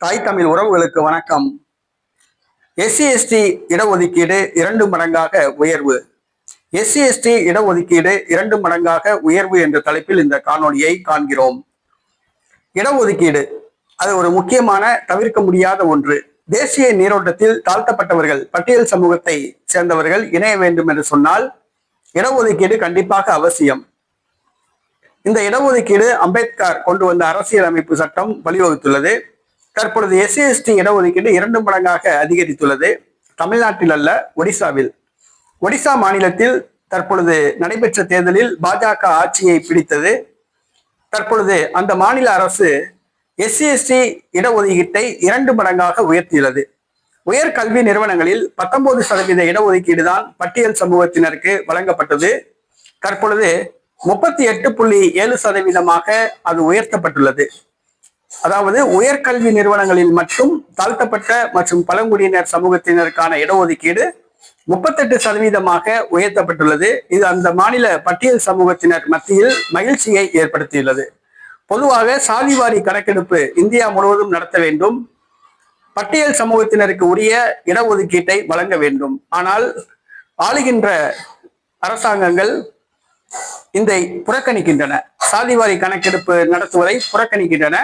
தாய் தமிழ் உறவுகளுக்கு வணக்கம். SC/ST இடஒதுக்கீடு 2 மடங்காக உயர்வு. SC/ST இடஒதுக்கீடு 2 மடங்காக உயர்வு என்ற தலைப்பில் இந்த காணொளியை காண்கிறோம். இடஒதுக்கீடு அது ஒரு முக்கியமான தவிர்க்க முடியாத ஒன்று. தேசிய நீரோட்டத்தில் தாழ்த்தப்பட்டவர்கள், பட்டியல் சமூகத்தை சேர்ந்தவர்கள் இணைய வேண்டும் என்று சொன்னால் இடஒதுக்கீடு கண்டிப்பாக அவசியம். இந்த இடஒதுக்கீடு அம்பேத்கர் கொண்டு வந்த அரசியல் அமைப்பு சட்டம் வழிவகுத்துள்ளது. தற்பொழுது SC/ST இடஒதுக்கீடு 2 மடங்காக அதிகரித்துள்ளது. தமிழ்நாட்டில் அல்ல, ஒடிசாவில். ஒடிசா மாநிலத்தில் தற்பொழுது நடைபெற்ற தேர்தலில் பாஜக ஆட்சியை பிடித்தது. தற்பொழுது அந்த மாநில அரசு SC/ST இடஒதுக்கீட்டை 2 மடங்காக உயர்த்தியுள்ளது. உயர்கல்வி நிறுவனங்களில் 19% இடஒதுக்கீடு தான் பட்டியல் சமூகத்தினருக்கு வழங்கப்பட்டது. தற்பொழுது 38.7% அது உயர்த்தப்பட்டுள்ளது. அதாவது உயர்கல்வி நிறுவனங்களில் மட்டும் தாழ்த்தப்பட்ட மற்றும் பழங்குடியினர் சமூகத்தினருக்கான இடஒதுக்கீடு 38% உயர்த்தப்பட்டுள்ளது. இது அந்த மாநில பட்டியல் சமூகத்தினர் மத்தியில் மகிழ்ச்சியை ஏற்படுத்தியுள்ளது. பொதுவாக சாதிவாரி கணக்கெடுப்பு இந்தியா முழுவதும் நடத்த வேண்டும். பட்டியல் சமூகத்தினருக்கு உரிய இடஒதுக்கீட்டை வழங்க வேண்டும். ஆனால் ஆளுகின்ற அரசாங்கங்கள் இதை புறக்கணிக்கின்றன. சாதிவாரி கணக்கெடுப்பு நடத்துவதை புறக்கணிக்கின்றன.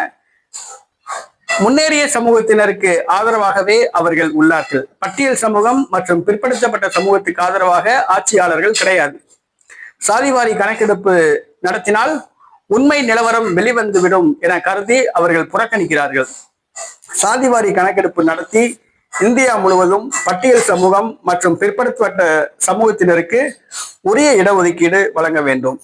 முன்னேறிய சமூகத்தினருக்கு ஆதரவாகவே அவர்கள் உள்ளார்கள். பட்டியல் சமூகம் மற்றும் பிற்படுத்தப்பட்ட சமூகத்துக்கு ஆதரவாக ஆட்சியாளர்கள் கிடையாது. சாதிவாரி கணக்கெடுப்பு நடத்தினால் உண்மை நிலவரம் வெளிவந்துவிடும் என கருதி அவர்கள் புறக்கணிக்கிறார்கள். சாதிவாரி கணக்கெடுப்பு நடத்தி இந்தியா முழுவதும் பட்டியல் சமூகம் மற்றும் பிற்படுத்தப்பட்ட சமூகத்தினருக்கு உரிய இடஒதுக்கீடு வழங்க வேண்டும்.